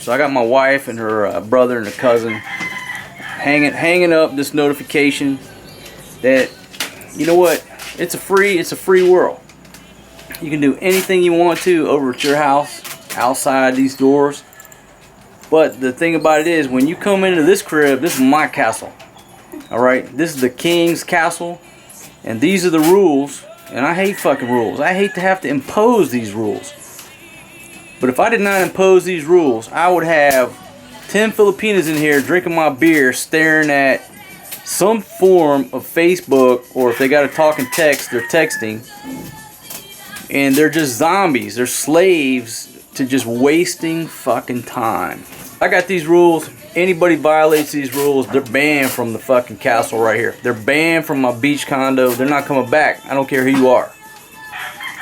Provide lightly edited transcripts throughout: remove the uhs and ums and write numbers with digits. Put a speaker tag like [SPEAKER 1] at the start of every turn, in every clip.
[SPEAKER 1] So I got my wife and her brother and her cousin hanging up this notification that, you know what, it's a free world. You can do anything you want to over at your house, outside these doors. But the thing about it is, when you come into this crib, this is my castle. Alright, this is the king's castle, and these are the rules. And I hate fucking rules. I hate to have to impose these rules. But if I did not impose these rules, I would have 10 Filipinas in here drinking my beer, staring at some form of Facebook, or if they got to talk and text, they're texting. And they're just zombies. They're slaves to just wasting fucking time. I got these rules. Anybody violates these rules, they're banned from the fucking castle right here. They're banned from my beach condo. They're not coming back. I don't care who you are.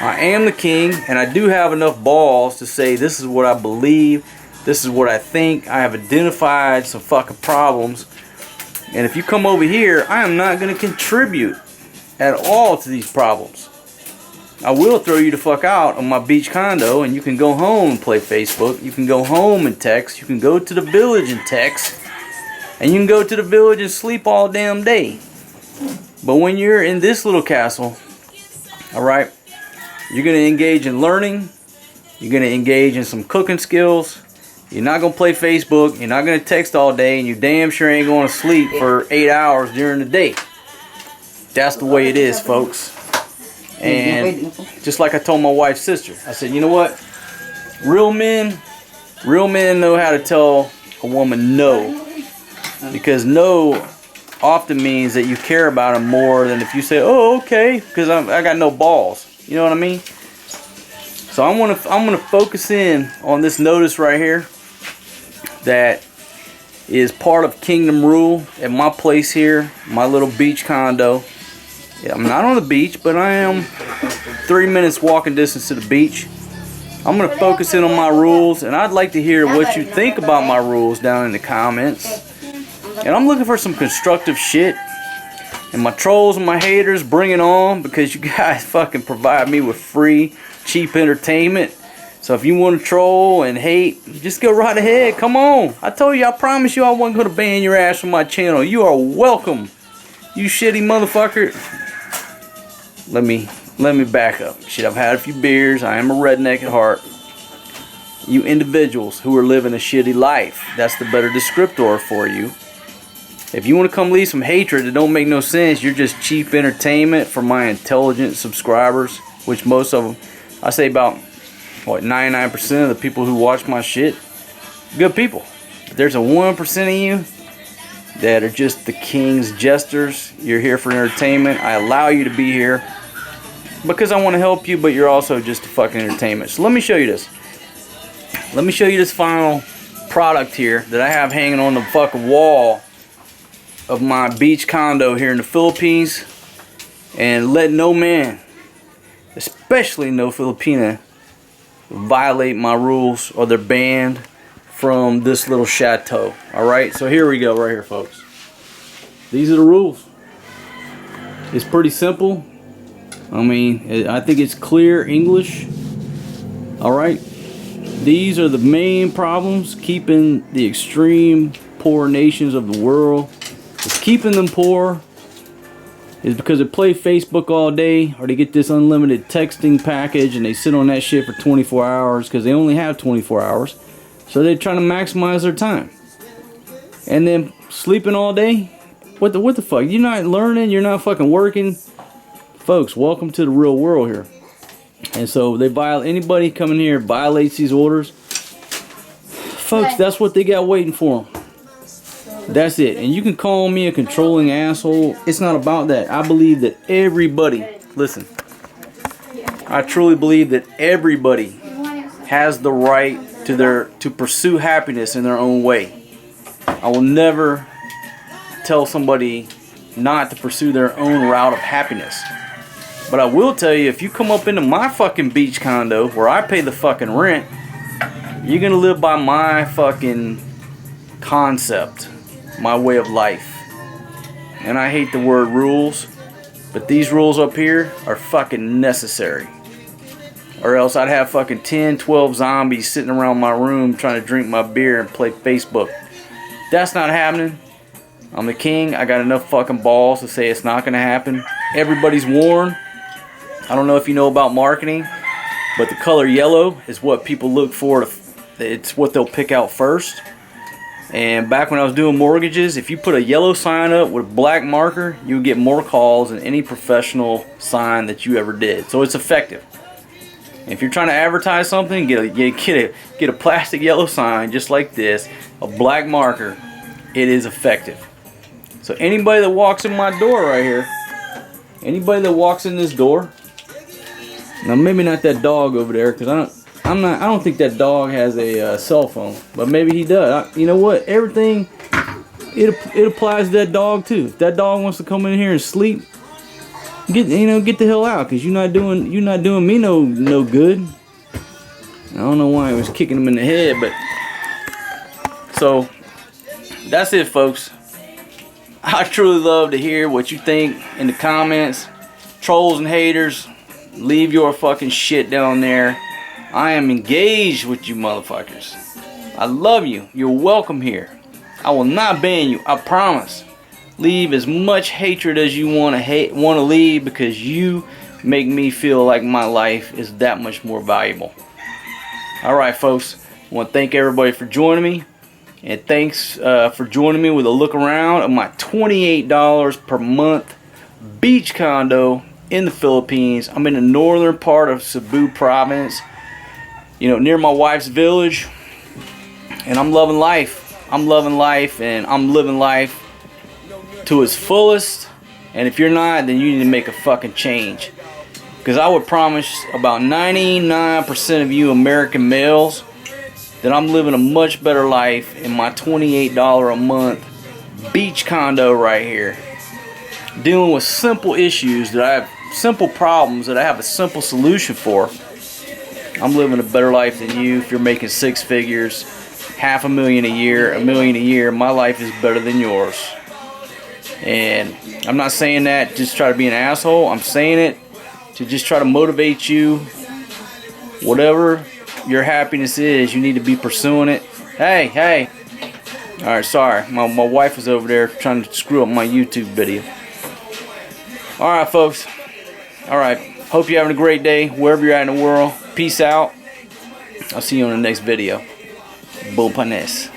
[SPEAKER 1] I am the king, and I do have enough balls to say this is what I believe. This is what I think. I have identified some fucking problems. And if you come over here, I am not going to contribute at all to these problems. I will throw you the fuck out on my beach condo, and you can go home and play Facebook. You can go home and text. You can go to the village and text. And you can go to the village and sleep all damn day. But when you're in this little castle, alright, you're going to engage in learning. You're going to engage in some cooking skills. You're not going to play Facebook. You're not going to text all day. And you damn sure ain't going to sleep for 8 hours during the day. That's the way it is, folks. And just like I told my wife's sister, I said, you know what? Real men know how to tell a woman no. Because no often means that you care about them more than if you say, oh, okay, because I got no balls. You know what I mean? So I'm gonna focus in on this notice right here that is part of Kingdom Rule at my place here, my little beach condo. Yeah, I'm not on the beach, but I am 3 minutes walking distance to the beach. I'm going to focus in on my rules, and I'd like to hear what you think about my rules down in the comments. And I'm looking for some constructive shit. And my trolls and my haters, bring it on, because you guys fucking provide me with free, cheap entertainment. So if you want to troll and hate, just go right ahead. Come on. I told you, I promise you I wasn't going to ban your ass from my channel. You are welcome. You shitty motherfucker. Let me back up. Shit, I've had a few beers. I am a redneck at heart. You individuals who are living a shitty life, that's the better descriptor for you. If you want to come leave some hatred that don't make no sense, you're just cheap entertainment for my intelligent subscribers, which most of them, I say about, what, 99% of the people who watch my shit, good people. But there's a 1% of you that are just the king's jesters. You're here for entertainment. I allow you to be here because I want to help you, but you're also just a fucking entertainment. So let me show you this. Let me show you this final product here that I have hanging on the fucking wall of my beach condo here in the Philippines. And let no man, especially no Filipina, violate my rules, or they're banned from this little chateau. Alright, so here we go right here, folks. These are the rules. It's pretty simple. I mean, I think it's clear English. Alright, these are the main problems keeping the extreme poor nations of the world. It's keeping them poor is because they play Facebook all day, or they get this unlimited texting package and they sit on that shit for 24 hours because they only have 24 hours. So they're trying to maximize their time. And then sleeping all day? What the fuck? You're not learning, you're not fucking working. Folks, welcome to the real world here. And so they anybody coming here violates these orders. Folks, that's what they got waiting for them. That's it. And you can call me a controlling asshole. It's not about that. I believe that everybody, listen, I truly believe that everybody has the right to pursue happiness in their own way. I will never tell somebody not to pursue their own route of happiness. But I will tell you, if you come up into my fucking beach condo where I pay the fucking rent, you're gonna live by my fucking concept, my way of life. And I hate the word rules, but these rules up here are fucking necessary. or else I'd have fucking 10, 12 zombies sitting around my room trying to drink my beer and play Facebook. That's not happening. I'm the king. I got enough fucking balls to say it's not going to happen. Everybody's warned. I don't know if you know about marketing, but the color yellow is what people look for. It's what they'll pick out first. And back when I was doing mortgages, if you put a yellow sign up with a black marker, you would get more calls than any professional sign that you ever did. So it's effective. If you're trying to advertise something, get a plastic yellow sign just like this, a black marker. It is effective. So anybody that walks in my door right here, anybody that walks in this door, now maybe not that dog over there, because I don't think that dog has a cell phone, but maybe he does. You know what? Everything it applies to that dog too. If that dog wants to come in here and sleep, get the hell out, because you're not doing me no good. I don't know why I was kicking him in the head, but so that's it, folks. I truly love to hear what you think in the comments. Trolls and haters, leave your fucking shit down there. I am engaged with you motherfuckers. I love you. You're welcome here. I will not ban you. I promise. Leave as much hatred as you want to leave, because you make me feel like my life is that much more valuable. Alright, folks. I want to thank everybody for joining me. And thanks for joining me with a look around of my $28 per month beach condo in the Philippines. I'm in the northern part of Cebu province, near my wife's village, and I'm loving life. I'm loving life, and I'm living life to its fullest. And if you're not, then you need to make a fucking change, because I would promise about 99% of you American males that I'm living a much better life in my $28 a month beach condo right here, dealing with simple issues that I have, simple problems that I have a simple solution for. I'm living a better life than you. If you're making six figures, $500,000 a year, $1 million a year, my life is better than yours. And I'm not saying that just try to be an asshole. I'm saying it to just try to motivate you. Whatever your happiness is, you need to be pursuing it. Hey. Alright, sorry. My wife is over there trying to screw up my YouTube video. Alright, folks. Alright. Hope you're having a great day wherever you're at in the world. Peace out. I'll see you on the next video. Bull panes.